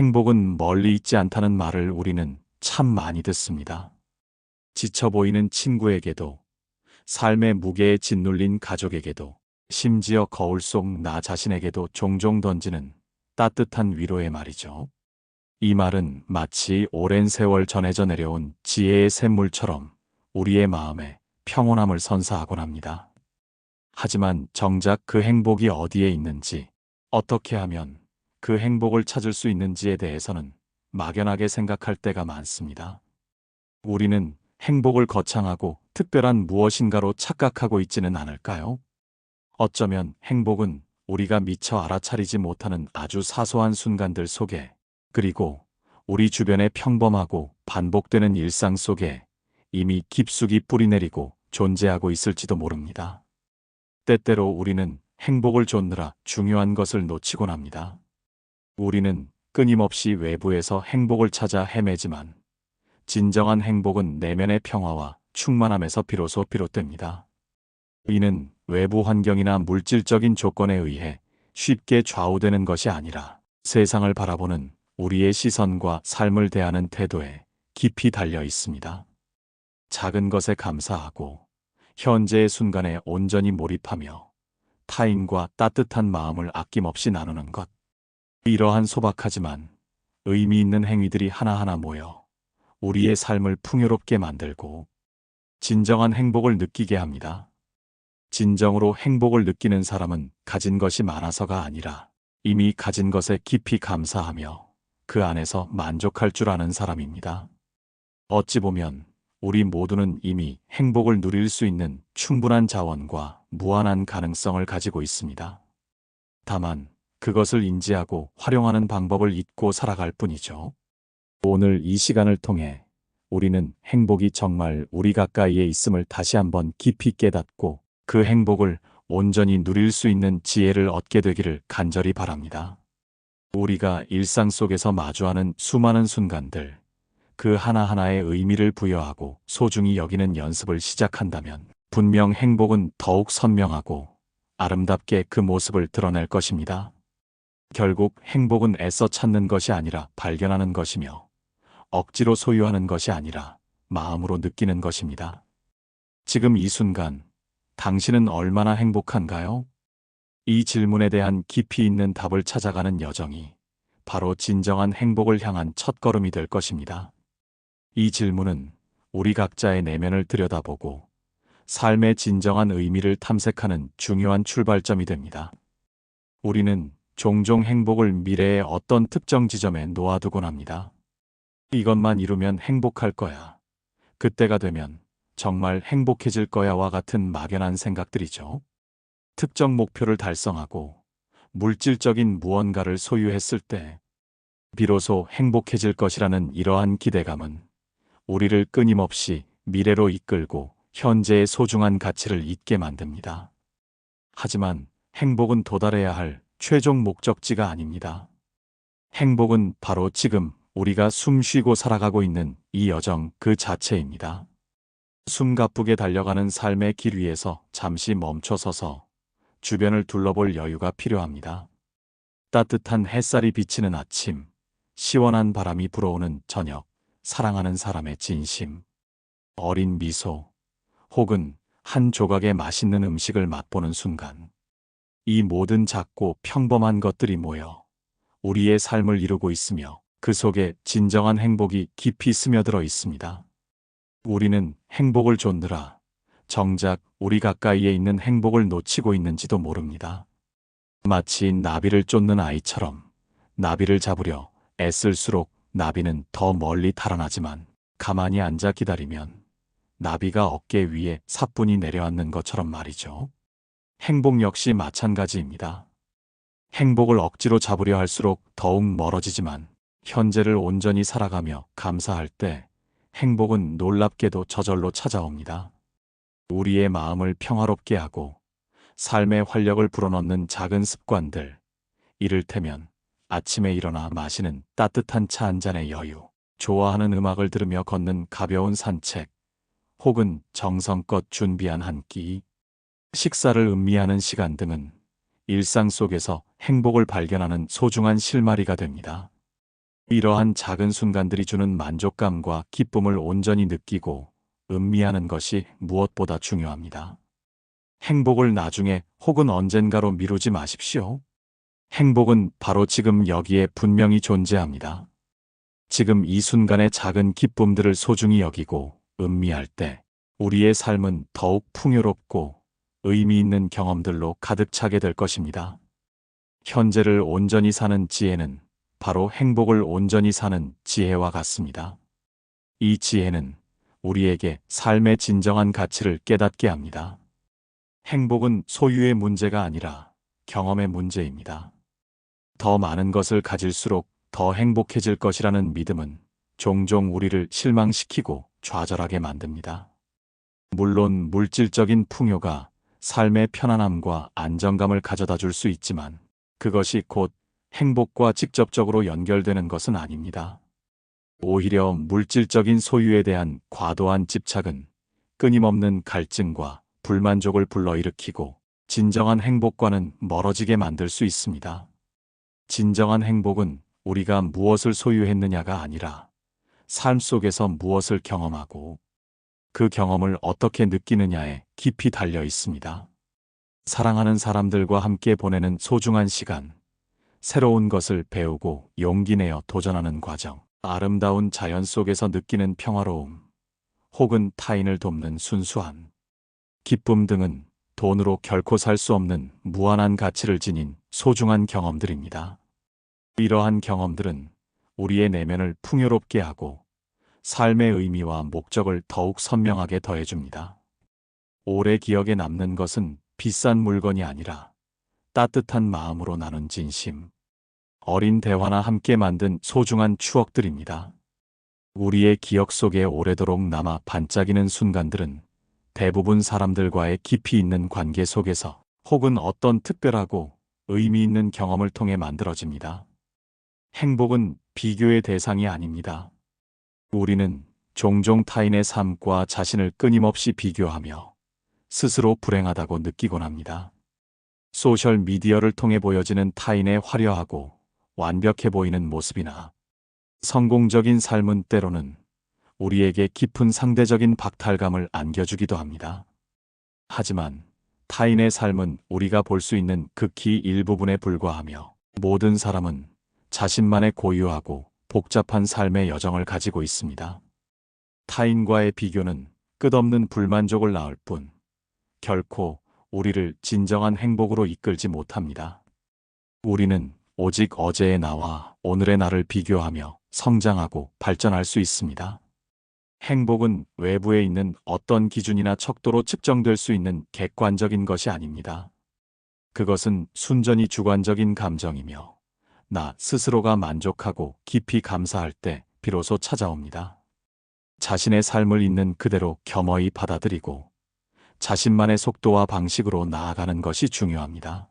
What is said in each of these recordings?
행복은 멀리 있지 않다는 말을 우리는 참 많이 듣습니다. 지쳐 보이는 친구에게도, 삶의 무게에 짓눌린 가족에게도, 심지어 거울 속 나 자신에게도 종종 던지는 따뜻한 위로의 말이죠. 이 말은 마치 오랜 세월 전해져 내려온 지혜의 샘물처럼 우리의 마음에 평온함을 선사하곤 합니다. 하지만 정작 그 행복이 어디에 있는지, 어떻게 하면 그 행복을 찾을 수 있는지에 대해서는 막연하게 생각할 때가 많습니다. 우리는 행복을 거창하고 특별한 무엇인가로 착각하고 있지는 않을까요? 어쩌면 행복은 우리가 미처 알아차리지 못하는 아주 사소한 순간들 속에, 그리고 우리 주변의 평범하고 반복되는 일상 속에 이미 깊숙이 뿌리내리고 존재하고 있을지도 모릅니다. 때때로 우리는 행복을 좇느라 중요한 것을 놓치곤 합니다. 우리는 끊임없이 외부에서 행복을 찾아 헤매지만 진정한 행복은 내면의 평화와 충만함에서 비로소 비롯됩니다. 이는 외부 환경이나 물질적인 조건에 의해 쉽게 좌우되는 것이 아니라 세상을 바라보는 우리의 시선과 삶을 대하는 태도에 깊이 달려 있습니다. 작은 것에 감사하고 현재의 순간에 온전히 몰입하며 타인과 따뜻한 마음을 아낌없이 나누는 것. 이러한 소박하지만 의미 있는 행위들이 하나하나 모여 우리의 삶을 풍요롭게 만들고 진정한 행복을 느끼게 합니다. 진정으로 행복을 느끼는 사람은 가진 것이 많아서가 아니라 이미 가진 것에 깊이 감사하며 그 안에서 만족할 줄 아는 사람입니다. 어찌 보면 우리 모두는 이미 행복을 누릴 수 있는 충분한 자원과 무한한 가능성을 가지고 있습니다. 다만 그것을 인지하고 활용하는 방법을 잊고 살아갈 뿐이죠. 오늘 이 시간을 통해 우리는 행복이 정말 우리 가까이에 있음을 다시 한번 깊이 깨닫고 그 행복을 온전히 누릴 수 있는 지혜를 얻게 되기를 간절히 바랍니다. 우리가 일상 속에서 마주하는 수많은 순간들, 그 하나하나에 의미를 부여하고 소중히 여기는 연습을 시작한다면 분명 행복은 더욱 선명하고 아름답게 그 모습을 드러낼 것입니다. 결국 행복은 애써 찾는 것이 아니라 발견하는 것이며 억지로 소유하는 것이 아니라 마음으로 느끼는 것입니다. 지금 이 순간 당신은 얼마나 행복한가요? 이 질문에 대한 깊이 있는 답을 찾아가는 여정이 바로 진정한 행복을 향한 첫걸음이 될 것입니다. 이 질문은 우리 각자의 내면을 들여다보고 삶의 진정한 의미를 탐색하는 중요한 출발점이 됩니다. 우리는 종종 행복을 미래의 어떤 특정 지점에 놓아두곤 합니다. 이것만 이루면 행복할 거야. 그때가 되면 정말 행복해질 거야와 같은 막연한 생각들이죠. 특정 목표를 달성하고 물질적인 무언가를 소유했을 때 비로소 행복해질 것이라는 이러한 기대감은 우리를 끊임없이 미래로 이끌고 현재의 소중한 가치를 잊게 만듭니다. 하지만 행복은 도달해야 할 최종 목적지가 아닙니다. 행복은 바로 지금 우리가 숨 쉬고 살아가고 있는 이 여정 그 자체입니다. 숨가쁘게 달려가는 삶의 길 위에서 잠시 멈춰서서 주변을 둘러볼 여유가 필요합니다. 따뜻한 햇살이 비치는 아침, 시원한 바람이 불어오는 저녁, 사랑하는 사람의 진심, 어린 미소, 혹은 한 조각의 맛있는 음식을 맛보는 순간, 이 모든 작고 평범한 것들이 모여 우리의 삶을 이루고 있으며 그 속에 진정한 행복이 깊이 스며들어 있습니다. 우리는 행복을 좇느라 정작 우리 가까이에 있는 행복을 놓치고 있는지도 모릅니다. 마치 나비를 쫓는 아이처럼 나비를 잡으려 애쓸수록 나비는 더 멀리 달아나지만 가만히 앉아 기다리면 나비가 어깨 위에 사뿐히 내려앉는 것처럼 말이죠. 행복 역시 마찬가지입니다. 행복을 억지로 잡으려 할수록 더욱 멀어지지만 현재를 온전히 살아가며 감사할 때 행복은 놀랍게도 저절로 찾아옵니다. 우리의 마음을 평화롭게 하고 삶의 활력을 불어넣는 작은 습관들, 이를테면 아침에 일어나 마시는 따뜻한 차 한 잔의 여유, 좋아하는 음악을 들으며 걷는 가벼운 산책, 혹은 정성껏 준비한 한 끼, 식사를 음미하는 시간 등은 일상 속에서 행복을 발견하는 소중한 실마리가 됩니다. 이러한 작은 순간들이 주는 만족감과 기쁨을 온전히 느끼고 음미하는 것이 무엇보다 중요합니다. 행복을 나중에 혹은 언젠가로 미루지 마십시오. 행복은 바로 지금 여기에 분명히 존재합니다. 지금 이 순간의 작은 기쁨들을 소중히 여기고 음미할 때 우리의 삶은 더욱 풍요롭고 의미 있는 경험들로 가득 차게 될 것입니다. 현재를 온전히 사는 지혜는 바로 행복을 온전히 사는 지혜와 같습니다. 이 지혜는 우리에게 삶의 진정한 가치를 깨닫게 합니다. 행복은 소유의 문제가 아니라 경험의 문제입니다. 더 많은 것을 가질수록 더 행복해질 것이라는 믿음은 종종 우리를 실망시키고 좌절하게 만듭니다. 물론 물질적인 풍요가 삶의 편안함과 안정감을 가져다 줄 수 있지만 그것이 곧 행복과 직접적으로 연결되는 것은 아닙니다. 오히려 물질적인 소유에 대한 과도한 집착은 끊임없는 갈증과 불만족을 불러일으키고 진정한 행복과는 멀어지게 만들 수 있습니다. 진정한 행복은 우리가 무엇을 소유했느냐가 아니라 삶 속에서 무엇을 경험하고 그 경험을 어떻게 느끼느냐에 깊이 달려 있습니다. 사랑하는 사람들과 함께 보내는 소중한 시간, 새로운 것을 배우고 용기 내어 도전하는 과정, 아름다운 자연 속에서 느끼는 평화로움, 혹은 타인을 돕는 순수함, 기쁨 등은 돈으로 결코 살 수 없는 무한한 가치를 지닌 소중한 경험들입니다. 이러한 경험들은 우리의 내면을 풍요롭게 하고 삶의 의미와 목적을 더욱 선명하게 더해줍니다. 오래 기억에 남는 것은 비싼 물건이 아니라 따뜻한 마음으로 나눈 진심, 어린 대화나 함께 만든 소중한 추억들입니다. 우리의 기억 속에 오래도록 남아 반짝이는 순간들은 대부분 사람들과의 깊이 있는 관계 속에서 혹은 어떤 특별하고 의미 있는 경험을 통해 만들어집니다. 행복은 비교의 대상이 아닙니다. 우리는 종종 타인의 삶과 자신을 끊임없이 비교하며 스스로 불행하다고 느끼곤 합니다. 소셜 미디어를 통해 보여지는 타인의 화려하고 완벽해 보이는 모습이나 성공적인 삶은 때로는 우리에게 깊은 상대적인 박탈감을 안겨주기도 합니다. 하지만 타인의 삶은 우리가 볼 수 있는 극히 일부분에 불과하며 모든 사람은 자신만의 고유하고 복잡한 삶의 여정을 가지고 있습니다. 타인과의 비교는 끝없는 불만족을 낳을 뿐 결코 우리를 진정한 행복으로 이끌지 못합니다. 우리는 오직 어제의 나와 오늘의 나를 비교하며 성장하고 발전할 수 있습니다. 행복은 외부에 있는 어떤 기준이나 척도로 측정될 수 있는 객관적인 것이 아닙니다. 그것은 순전히 주관적인 감정이며 나 스스로가 만족하고 깊이 감사할 때 비로소 찾아옵니다. 자신의 삶을 있는 그대로 겸허히 받아들이고 자신만의 속도와 방식으로 나아가는 것이 중요합니다.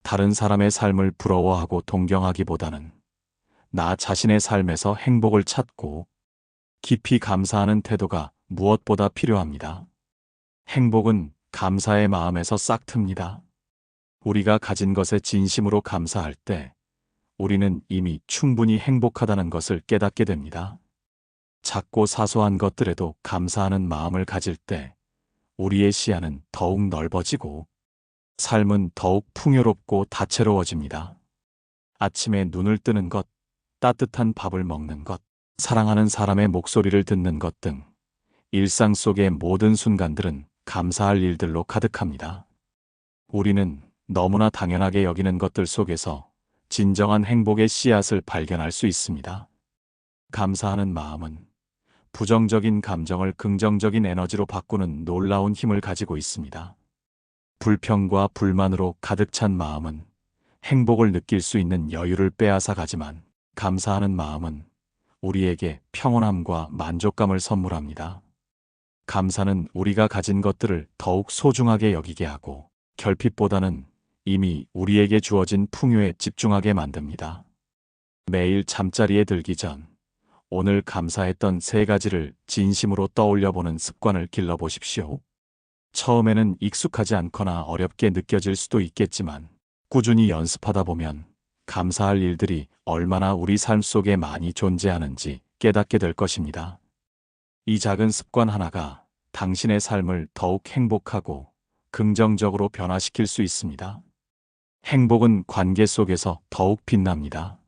다른 사람의 삶을 부러워하고 동경하기보다는 나 자신의 삶에서 행복을 찾고 깊이 감사하는 태도가 무엇보다 필요합니다. 행복은 감사의 마음에서 싹틉니다. 우리가 가진 것에 진심으로 감사할 때 우리는 이미 충분히 행복하다는 것을 깨닫게 됩니다. 작고 사소한 것들에도 감사하는 마음을 가질 때 우리의 시야는 더욱 넓어지고 삶은 더욱 풍요롭고 다채로워집니다. 아침에 눈을 뜨는 것, 따뜻한 밥을 먹는 것, 사랑하는 사람의 목소리를 듣는 것 등 일상 속의 모든 순간들은 감사할 일들로 가득합니다. 우리는 너무나 당연하게 여기는 것들 속에서 진정한 행복의 씨앗을 발견할 수 있습니다. 감사하는 마음은 부정적인 감정을 긍정적인 에너지로 바꾸는 놀라운 힘을 가지고 있습니다. 불평과 불만으로 가득 찬 마음은 행복을 느낄 수 있는 여유를 빼앗아 가지만 감사하는 마음은 우리에게 평온함과 만족감을 선물합니다. 감사는 우리가 가진 것들을 더욱 소중하게 여기게 하고 결핍보다는 이미 우리에게 주어진 풍요에 집중하게 만듭니다. 매일 잠자리에 들기 전 오늘 감사했던 3가지를 진심으로 떠올려 보는 습관을 길러보십시오. 처음에는 익숙하지 않거나 어렵게 느껴질 수도 있겠지만 꾸준히 연습하다 보면 감사할 일들이 얼마나 우리 삶 속에 많이 존재하는지 깨닫게 될 것입니다. 이 작은 습관 하나가 당신의 삶을 더욱 행복하고 긍정적으로 변화시킬 수 있습니다. 행복은 관계 속에서 더욱 빛납니다.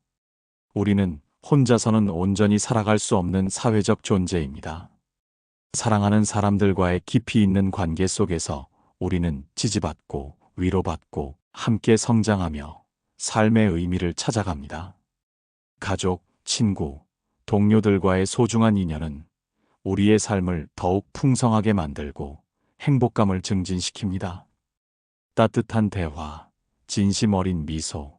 우리는 혼자서는 온전히 살아갈 수 없는 사회적 존재입니다. 사랑하는 사람들과의 깊이 있는 관계 속에서 우리는 지지받고 위로받고 함께 성장하며 삶의 의미를 찾아갑니다. 가족, 친구, 동료들과의 소중한 인연은 우리의 삶을 더욱 풍성하게 만들고 행복감을 증진시킵니다. 따뜻한 대화, 진심 어린 미소,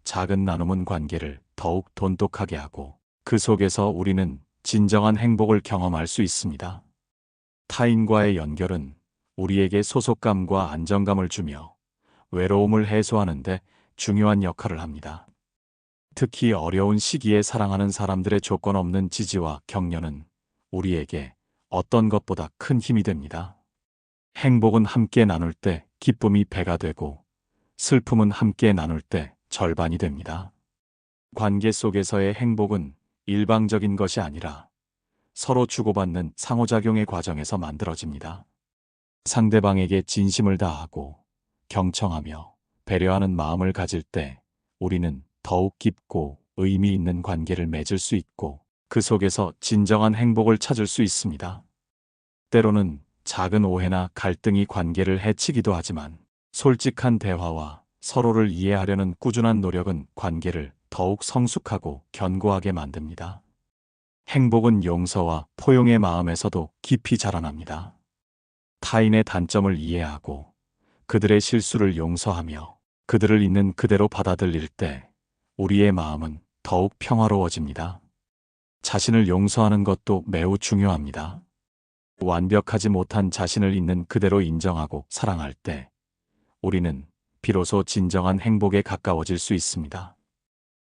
작은 나눔은 관계를 더욱 돈독하게 하고 그 속에서 우리는 진정한 행복을 경험할 수 있습니다. 타인과의 연결은 우리에게 소속감과 안정감을 주며 외로움을 해소하는 데 중요한 역할을 합니다. 특히 어려운 시기에 사랑하는 사람들의 조건 없는 지지와 격려는 우리에게 어떤 것보다 큰 힘이 됩니다. 행복은 함께 나눌 때 기쁨이 배가 되고 슬픔은 함께 나눌 때 절반이 됩니다. 관계 속에서의 행복은 일방적인 것이 아니라 서로 주고받는 상호작용의 과정에서 만들어집니다. 상대방에게 진심을 다하고 경청하며 배려하는 마음을 가질 때 우리는 더욱 깊고 의미 있는 관계를 맺을 수 있고 그 속에서 진정한 행복을 찾을 수 있습니다. 때로는 작은 오해나 갈등이 관계를 해치기도 하지만 솔직한 대화와 서로를 이해하려는 꾸준한 노력은 관계를 더욱 성숙하고 견고하게 만듭니다. 행복은 용서와 포용의 마음에서도 깊이 자라납니다. 타인의 단점을 이해하고 그들의 실수를 용서하며 그들을 있는 그대로 받아들일 때 우리의 마음은 더욱 평화로워집니다. 자신을 용서하는 것도 매우 중요합니다. 완벽하지 못한 자신을 있는 그대로 인정하고 사랑할 때 우리는 비로소 진정한 행복에 가까워질 수 있습니다.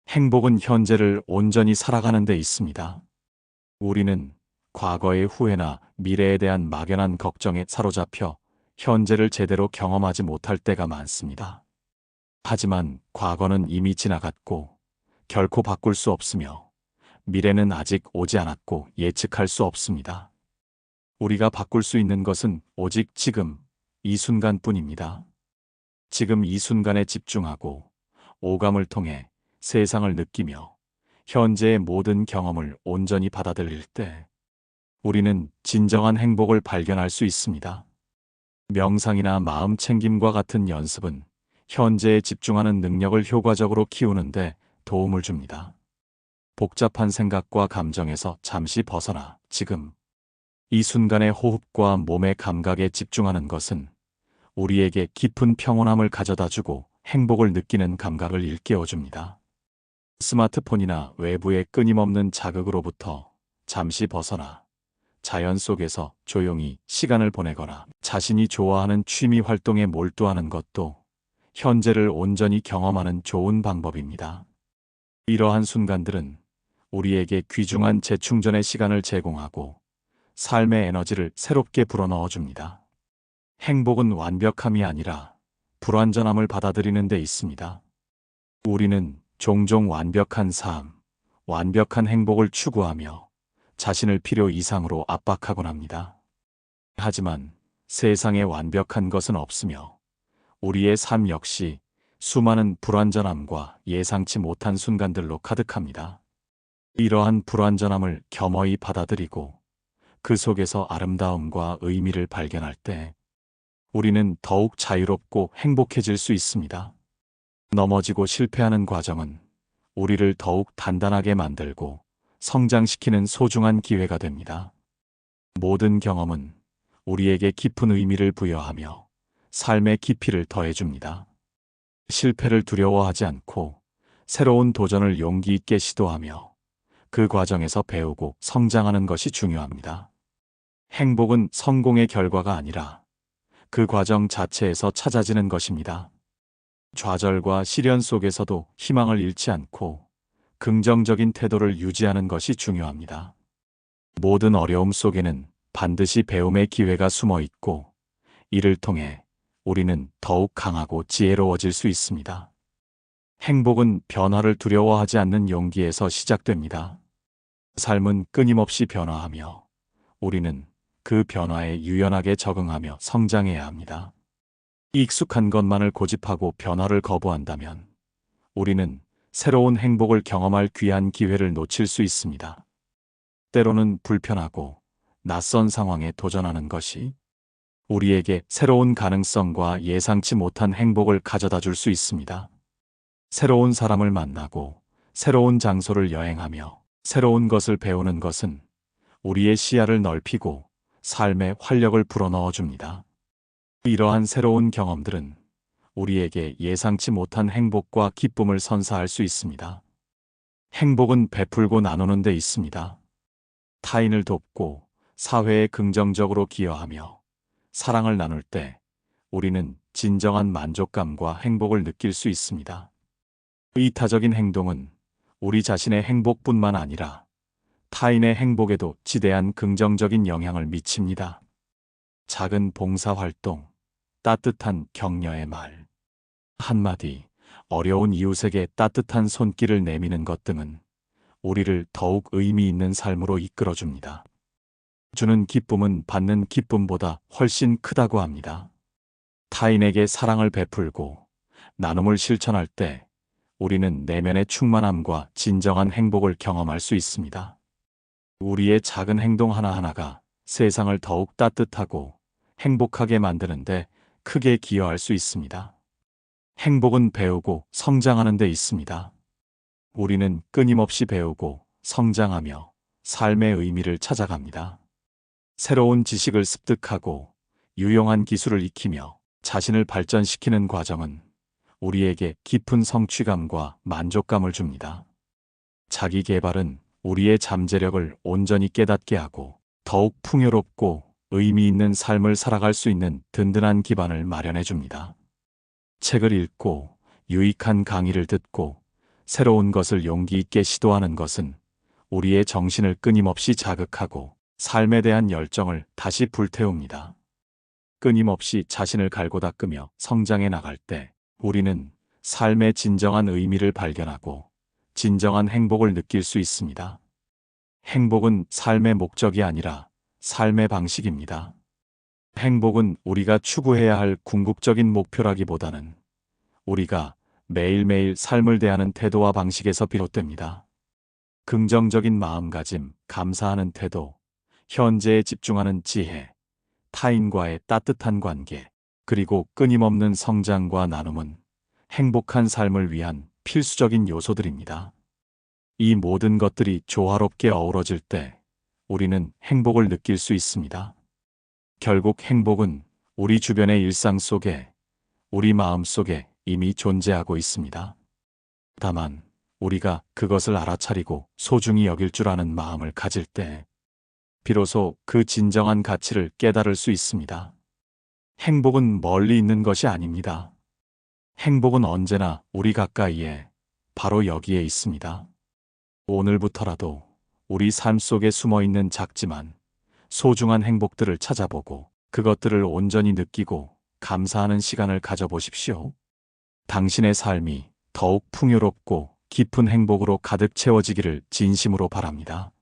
행복은 현재를 온전히 살아가는 데 있습니다. 우리는 과거의 후회나 미래에 대한 막연한 걱정에 사로잡혀 현재를 제대로 경험하지 못할 때가 많습니다. 하지만 과거는 이미 지나갔고 결코 바꿀 수 없으며 미래는 아직 오지 않았고 예측할 수 없습니다. 우리가 바꿀 수 있는 것은 오직 지금, 이 순간뿐입니다. 지금 이 순간에 집중하고 오감을 통해 세상을 느끼며 현재의 모든 경험을 온전히 받아들일 때 우리는 진정한 행복을 발견할 수 있습니다. 명상이나 마음 챙김과 같은 연습은 현재에 집중하는 능력을 효과적으로 키우는데 도움을 줍니다. 복잡한 생각과 감정에서 잠시 벗어나 지금 이 순간의 호흡과 몸의 감각에 집중하는 것은 우리에게 깊은 평온함을 가져다주고 행복을 느끼는 감각을 일깨워줍니다. 스마트폰이나 외부의 끊임없는 자극으로부터 잠시 벗어나 자연 속에서 조용히 시간을 보내거나 자신이 좋아하는 취미 활동에 몰두하는 것도 현재를 온전히 경험하는 좋은 방법입니다. 이러한 순간들은 우리에게 귀중한 재충전의 시간을 제공하고 삶의 에너지를 새롭게 불어넣어 줍니다. 행복은 완벽함이 아니라 불완전함을 받아들이는 데 있습니다. 우리는 종종 완벽한 삶, 완벽한 행복을 추구하며 자신을 필요 이상으로 압박하곤 합니다. 하지만 세상에 완벽한 것은 없으며 우리의 삶 역시 수많은 불완전함과 예상치 못한 순간들로 가득합니다. 이러한 불완전함을 겸허히 받아들이고 그 속에서 아름다움과 의미를 발견할 때 우리는 더욱 자유롭고 행복해질 수 있습니다. 넘어지고 실패하는 과정은 우리를 더욱 단단하게 만들고 성장시키는 소중한 기회가 됩니다. 모든 경험은 우리에게 깊은 의미를 부여하며 삶의 깊이를 더해줍니다. 실패를 두려워하지 않고 새로운 도전을 용기 있게 시도하며 그 과정에서 배우고 성장하는 것이 중요합니다. 행복은 성공의 결과가 아니라 그 과정 자체에서 찾아지는 것입니다. 좌절과 시련 속에서도 희망을 잃지 않고 긍정적인 태도를 유지하는 것이 중요합니다. 모든 어려움 속에는 반드시 배움의 기회가 숨어 있고 이를 통해 우리는 더욱 강하고 지혜로워질 수 있습니다. 행복은 변화를 두려워하지 않는 용기에서 시작됩니다. 삶은 끊임없이 변화하며 우리는 그 변화에 유연하게 적응하며 성장해야 합니다. 익숙한 것만을 고집하고 변화를 거부한다면 우리는 새로운 행복을 경험할 귀한 기회를 놓칠 수 있습니다. 때로는 불편하고 낯선 상황에 도전하는 것이 우리에게 새로운 가능성과 예상치 못한 행복을 가져다 줄 수 있습니다. 새로운 사람을 만나고 새로운 장소를 여행하며 새로운 것을 배우는 것은 우리의 시야를 넓히고 삶에 활력을 불어넣어 줍니다. 이러한 새로운 경험들은 우리에게 예상치 못한 행복과 기쁨을 선사할 수 있습니다. 행복은 베풀고 나누는 데 있습니다. 타인을 돕고 사회에 긍정적으로 기여하며 사랑을 나눌 때 우리는 진정한 만족감과 행복을 느낄 수 있습니다. 이타적인 행동은 우리 자신의 행복뿐만 아니라 타인의 행복에도 지대한 긍정적인 영향을 미칩니다. 작은 봉사활동, 따뜻한 격려의 말, 한마디, 어려운 이웃에게 따뜻한 손길을 내미는 것 등은 우리를 더욱 의미 있는 삶으로 이끌어줍니다. 주는 기쁨은 받는 기쁨보다 훨씬 크다고 합니다. 타인에게 사랑을 베풀고 나눔을 실천할 때 우리는 내면의 충만함과 진정한 행복을 경험할 수 있습니다. 우리의 작은 행동 하나하나가 세상을 더욱 따뜻하고 행복하게 만드는데 크게 기여할 수 있습니다. 행복은 배우고 성장하는 데 있습니다. 우리는 끊임없이 배우고 성장하며 삶의 의미를 찾아갑니다. 새로운 지식을 습득하고 유용한 기술을 익히며 자신을 발전시키는 과정은 우리에게 깊은 성취감과 만족감을 줍니다. 자기 개발은 우리의 잠재력을 온전히 깨닫게 하고 더욱 풍요롭고 의미 있는 삶을 살아갈 수 있는 든든한 기반을 마련해 줍니다. 책을 읽고 유익한 강의를 듣고 새로운 것을 용기 있게 시도하는 것은 우리의 정신을 끊임없이 자극하고 삶에 대한 열정을 다시 불태웁니다. 끊임없이 자신을 갈고 닦으며 성장해 나갈 때 우리는 삶의 진정한 의미를 발견하고 진정한 행복을 느낄 수 있습니다. 행복은 삶의 목적이 아니라 삶의 방식입니다. 행복은 우리가 추구해야 할 궁극적인 목표라기보다는 우리가 매일매일 삶을 대하는 태도와 방식에서 비롯됩니다. 긍정적인 마음가짐, 감사하는 태도, 현재에 집중하는 지혜, 타인과의 따뜻한 관계, 그리고 끊임없는 성장과 나눔은 행복한 삶을 위한 필수적인 요소들입니다. 이 모든 것들이 조화롭게 어우러질 때 우리는 행복을 느낄 수 있습니다. 결국 행복은 우리 주변의 일상 속에, 우리 마음 속에 이미 존재하고 있습니다. 다만 우리가 그것을 알아차리고 소중히 여길 줄 아는 마음을 가질 때 비로소 그 진정한 가치를 깨달을 수 있습니다. 행복은 멀리 있는 것이 아닙니다. 행복은 언제나 우리 가까이에, 바로 여기에 있습니다. 오늘부터라도 우리 삶 속에 숨어있는 작지만 소중한 행복들을 찾아보고 그것들을 온전히 느끼고 감사하는 시간을 가져보십시오. 당신의 삶이 더욱 풍요롭고 깊은 행복으로 가득 채워지기를 진심으로 바랍니다.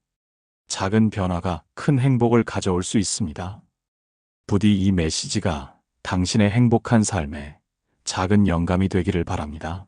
작은 변화가 큰 행복을 가져올 수 있습니다. 부디 이 메시지가 당신의 행복한 삶에 작은 영감이 되기를 바랍니다.